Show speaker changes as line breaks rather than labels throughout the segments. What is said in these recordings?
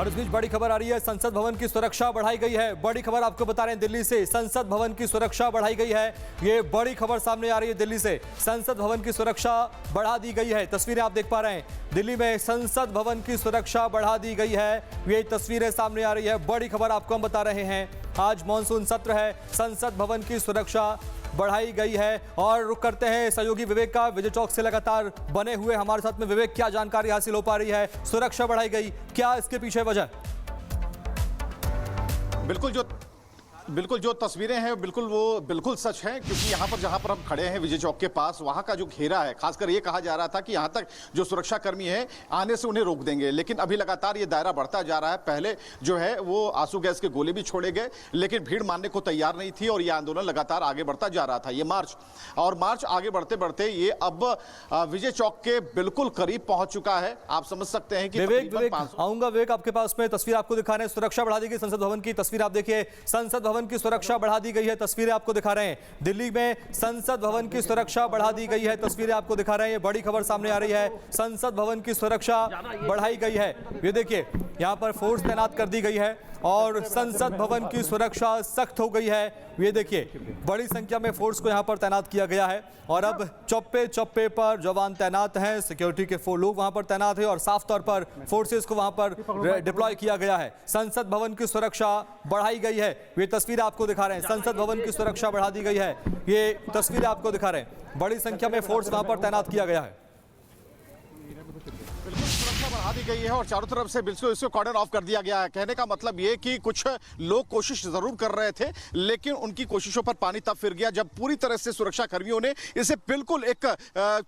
और इस बीच बड़ी खबर आ रही है, संसद भवन की सुरक्षा बढ़ाई गई है। बड़ी खबर आपको बता रहे हैं दिल्ली से, संसद भवन की सुरक्षा बढ़ाई गई है। ये बड़ी खबर सामने आ रही है दिल्ली से, संसद भवन की सुरक्षा बढ़ा दी गई है। तस्वीरें आप देख पा रहे हैं, दिल्ली में संसद भवन की सुरक्षा बढ़ा दी गई है। ये तस्वीरें सामने आ रही है, बड़ी खबर आपको हम बता रहे हैं। आज मॉनसून सत्र है, संसद भवन की सुरक्षा बढ़ाई गई है। और रुक करते हैं सहयोगी विवेक का, विजय चौक से लगातार बने हुए हमारे साथ में। विवेक, क्या जानकारी हासिल हो पा रही है? सुरक्षा बढ़ाई गई, क्या इसके पीछे वजह?
बिल्कुल जो तस्वीरें हैं बिल्कुल सच हैं, क्योंकि यहाँ पर जहाँ पर हम खड़े हैं विजय चौक के पास, वहाँ का जो घेरा है, खासकर ये कहा जा रहा था कि यहाँ तक जो सुरक्षा कर्मी है आने से उन्हें रोक देंगे, लेकिन अभी लगातार ये दायरा बढ़ता जा रहा है। पहले जो है वो आंसू गैस के गोले भी छोड़े गए, लेकिन भीड़ मानने को तैयार नहीं थी और ये आंदोलन लगातार आगे बढ़ता जा रहा था। ये मार्च आगे बढ़ते बढ़ते ये अब विजय चौक के बिल्कुल करीब पहुंच चुका है। आप समझ सकते हैं कि
विवेक आऊंगा। विवेक, आपके पास में तस्वीर आपको दिखा रहे हैं, सुरक्षा बढ़ा दी गई संसद भवन की। तस्वीर आप देखिए, संसद भवन की सुरक्षा बढ़ा दी गई है। तस्वीरें आपको दिखा रहे हैं, दिल्ली में संसद भवन की सुरक्षा बढ़ा दी गई है। तस्वीरें आपको दिखा रहे हैं, बड़ी खबर सामने आ रही है, संसद भवन की सुरक्षा बढ़ाई गई है। ये देखिए, यहां पर फोर्स तैनात कर दी गई है और संसद भवन की सुरक्षा सख्त हो गई है। ये देखिए, बड़ी संख्या में फोर्स को यहां पर तैनात किया गया है और अब चौप्पे चौप्पे पर जवान तैनात हैं, सिक्योरिटी के लोग वहां पर तैनात हैं और साफ तौर पर फोर्सेस को वहां पर डिप्लॉय किया गया है। संसद भवन की सुरक्षा बढ़ाई गई है। ये तस्वीर आपको दिखा रहे हैं, संसद भवन की सुरक्षा बढ़ा दी गई है। ये तस्वीर आपको दिखा रहे हैं, बड़ी संख्या में फोर्स वहां पर तैनात किया गया है।
सुरक्षा बढ़ा दी गई है और चारों तरफ से बिल्कुल इसको कॉर्डन ऑफ कर दिया गया है। कहने का मतलब ये कि कुछ लोग कोशिश जरूर कर रहे थे, लेकिन उनकी कोशिशों पर पानी तब फिर गया जब पूरी तरह से सुरक्षा कर्मियों ने इसे बिल्कुल एक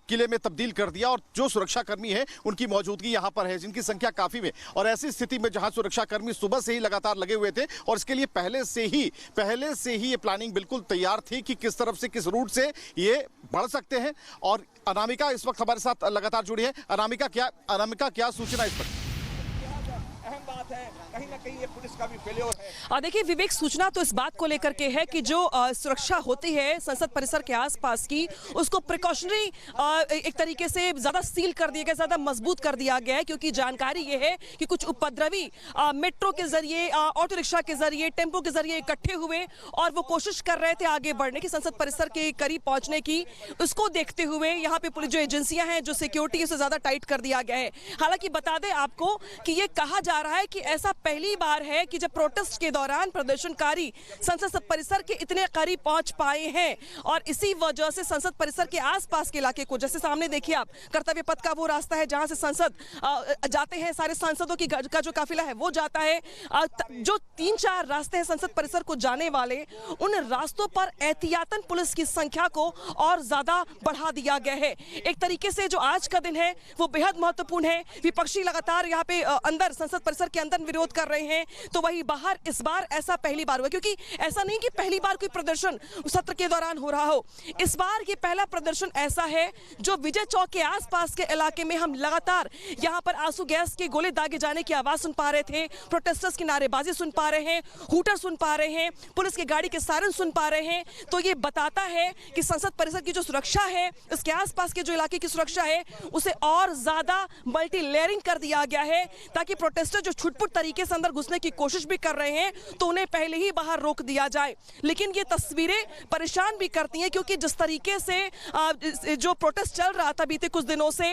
किले में तब्दील कर दिया। और जो सुरक्षा कर्मी है उनकी मौजूदगी यहाँ पर है, जिनकी संख्या काफी में, और ऐसी स्थिति में जहां सुरक्षा कर्मी सुबह से ही लगातार लगे हुए थे और इसके लिए पहले से ही ये प्लानिंग बिल्कुल तैयार थी कि किस तरफ से, किस रूट से ये बढ़ सकते हैं। और अनामिका इस वक्त हमारे साथ लगातार जुड़ी है। अनामिका, क्या सूचना इस पर?
अहम बात है, कहीं ना कहीं ये पुलिस का भी फेल्योर है।
देखिए विवेक, सूचना तो इस बात को लेकर के है कि जो सुरक्षा होती है संसद परिसर के आसपास की, उसको प्रिकॉशनरी एक तरीके से ज्यादा सील कर दिया गया, ज्यादा मजबूत कर दिया गया है, क्योंकि जानकारी ये है कि कुछ उपद्रवी मेट्रो के जरिए, ऑटो रिक्शा के जरिए, टेम्पो के जरिए इकट्ठे हुए और वो कोशिश कर रहे थे आगे बढ़ने की, संसद परिसर के करीब पहुंचने की। उसको देखते हुए यहाँ पे पुलिस जो एजेंसियां हैं, जो सिक्योरिटी, उसे ज्यादा टाइट कर दिया गया है। हालांकि बता दें आपको कि ये कहा जा रहा है कि ऐसा पहली बार है कि जब प्रोटेस्ट के दौरान प्रदर्शनकारी संसद परिसर के इतने करीब पहुंच पाए हैं और इसी वजह से संसद परिसर के आसपास के इलाके को, जैसे सामने देखिए आप, कर्तव्य पथ का वो रास्ता है जहां से संसद जाते हैं, सारे सांसदों की का जो काफिला है वो जाता है। जो 3-4 रास्ते हैं संसद परिसर को जाने वाले, उन रास्तों पर एहतियातन पुलिस की संख्या को और ज्यादा बढ़ा दिया गया है। एक तरीके से जो आज का दिन है वो बेहद महत्वपूर्ण है। विपक्षी लगातार यहाँ पे अंदर संसद परिसर के अंदर विरोध कर रहे हैं, तो वही बाहर इस बार ऐसा पहली बार हुआ, क्योंकि ऐसा नहीं कि पहली बार कोई प्रदर्शन सत्र के दौरान हो रहा हो। इस बार ये पहला प्रदर्शन ऐसा है जो विजय चौक के आसपास के इलाके में हम लगातार यहाँ पर आंसू गैस के गोले दागे जाने की आवाज सुन पा रहे थे, प्रोटेस्टर्स की नारेबाजी सुन पा रहे हैं, हूटर सुन पा रहे हैं, पुलिस की गाड़ी के सायरन सुन पा रहे हैं। तो ये बताता है कि संसद परिसर की जो सुरक्षा है, इसके आसपास के जो इलाके की सुरक्षा है, उसे और ज्यादा मल्टी लेयरिंग कर दिया गया है, ताकि प्रोटेस्टर जो छुटपुट तरीके से अंदर घुसने की कोशिश भी कर रहे हैं तो उन्हें पहले ही बाहर रोक दिया जाए। लेकिन ये तस्वीरें परेशान भी करती हैं, क्योंकि जिस तरीके से जो प्रोटेस्ट चल रहा था बीते कुछ दिनों से,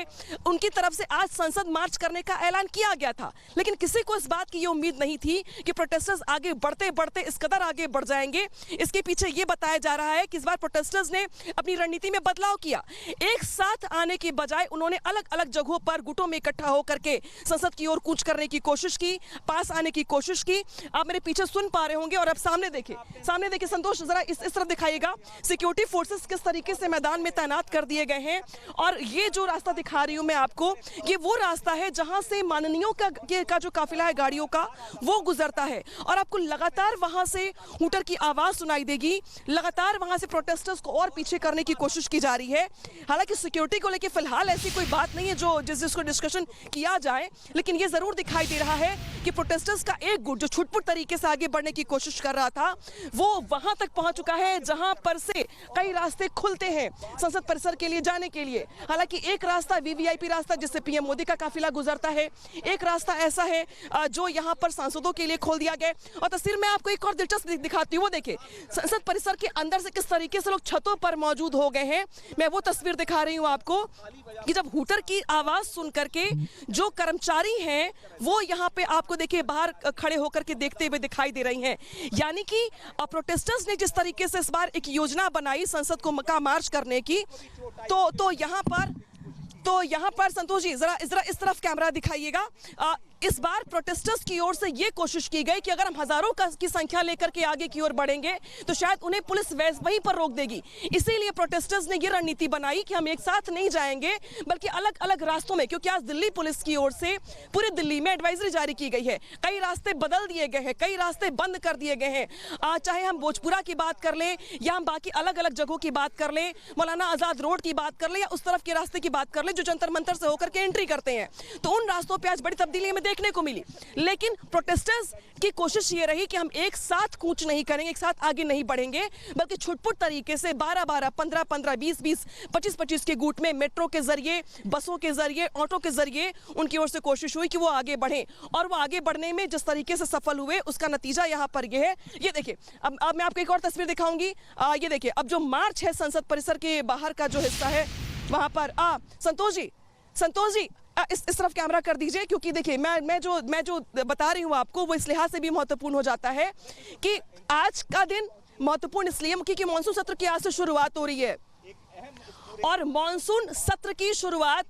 उनकी तरफ से आज संसद मार्च करने का ऐलान किया गया था, लेकिन किसी को इस बात की ये उम्मीद नहीं थी कि प्रोटेस्टर्स आगे बढ़ते बढ़ते इस कदर आगे बढ़ जाएंगे। इसके पीछे ये बताया जा रहा है कि इस बार प्रोटेस्टर्स ने अपनी रणनीति में बदलाव किया। एक साथ आने की बजाय उन्होंने अलग अलग जगहों पर गुटों में इकट्ठा होकर के संसद की ओर कूच करने की कोशिश की, पास आने की कोशिश की। आप मेरे पीछे सुन पा रहे होंगे और अब सामने देखिए संतोष, जरा इस तरफ दिखाइएगा, सिक्योरिटी फोर्सेस किस तरीके से मैदान में तैनात कर दिए गए हैं। और ये जो रास्ता दिखा रही हूं मैं आपको, ये वो रास्ता है जहां से माननीयों का जो काफिला है गाड़ियों का, वो गुजरता है और आपको लगातार वहां से हूटर की आवाज सुनाई देगी। लगातार वहां से प्रोटेस्टर्स को और पीछे करने की कोशिश की जा रही है। हालांकि सिक्योरिटी को लेकर फिलहाल ऐसी कोई बात नहीं है जिसको डिस्कशन किया जाए, लेकिन ये जरूर दिखाई दे रहा रहा है कि प्रोटेस्टर्स का एक गुट जो छुटपुट तरीके से आगे बढ़ने की कोशिश कर रहा था वो वहां तक पहुंच चुका है जहां पर से कई रास्ते खुलते हैं संसद परिसर के लिए जाने के लिए। हालांकि एक रास्ता वीवीआईपी रास्ता जिससे पीएम मोदी का काफिला गुजरता है, एक रास्ता ऐसा है जो यहां पर सांसदों के लिए खोल दिया गया। और तस्वीर में आपको एक और दिलचस्प दिखाती हूँ, वो देखिए संसद परिसर के अंदर से किस तरीके से लोग छतों पर मौजूद हो गए हैं। मैं वो तस्वीर दिखा रही हूँ आपको कि जब हूटर की आवाज सुन करके जो कर्मचारी हैं वो यहाँ पे आपको देखिए बाहर खड़े होकर के देखते हुए दिखाई दे रही हैं। यानी कि प्रोटेस्टर्स ने जिस तरीके से इस बार एक योजना बनाई संसद को का मार्च करने की, तो यहाँ पर संतोष जी जरा इस तरफ कैमरा दिखाइएगा। इस बार प्रोटेस्टर्स की ओर से ये कोशिश की गई कि अगर हम हजारों की संख्या लेकर के आगे की ओर बढ़ेंगे तो शायद उन्हें पुलिस वहीं पर रोक देगी। इसीलिए प्रोटेस्टर्स ने ये रणनीति बनाई कि हम एक साथ नहीं जाएंगे बल्कि अलग अलग रास्तों में, क्योंकि आज दिल्ली पुलिस की ओर से पूरे दिल्ली में एडवाइजरी जारी की गई है। कई रास्ते बदल दिए गए हैं, कई रास्ते बंद कर दिए गए हैं। चाहे हम भोजपुरा की बात कर लें या हम बाकी अलग अलग जगहों की बात कर लें, मौलाना आजाद रोड की बात कर लें या उस तरफ के रास्ते की बात कर लें जो जंतर मंतर से होकर के एंट्री करते हैं, तो उन रास्तों पर आज बड़ी तब्दीली में देखने को मिली। लेकिन प्रोटेस्टर्स की कोशिश ये रही कि हम एक साथ कूच नहीं करेंगे, एक साथ आगे नहीं बढ़ेंगे, बल्कि छुटपुट तरीके से 12-12, 15-15, 20-20, 25-25 के गुट में मेट्रो के जरिए, बसों के जरिए, ऑटो के जरिए उनकी ओर से कोशिश हुई कि वो आगे बढ़े। और वो आगे बढ़ने में जिस तरीके से सफल हुए उसका नतीजा यहाँ पर ये है। ये देखिए, अब मैं आपको एक और तस्वीर दिखाऊंगी। ये देखिए, अब जो मार्च है संसद परिसर के बाहर का जो हिस्सा है वहां पर संतोष जी इस तरफ कैमरा कर दीजिए, क्योंकि देखिए मैं जो बता रही हूँ आपको वो इस लिहाज से भी महत्वपूर्ण हो जाता है कि आज का दिन महत्वपूर्ण इसलिए क्योंकि मानसून सत्र की आज से शुरुआत हो रही है और मानसून सत्र की शुरुआत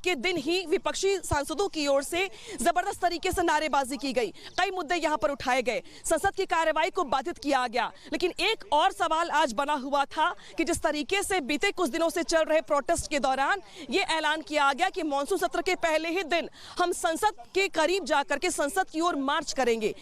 के दिन ही विपक्षी सांसदों की ओर से जबरदस्त तरीके से नारेबाजी की गई। कई मुद्दे यहां पर उठाए गए, संसद की कार्यवाही को बाधित किया गया। लेकिन एक और सवाल आज बना हुआ था कि जिस तरीके से बीते कुछ दिनों से चल रहे प्रोटेस्ट के दौरान ये ऐलान किया गया कि मानसून सत्र के पहले ही दिन हम संसद के करीब जाकर के संसद की ओर मार्च करेंगे।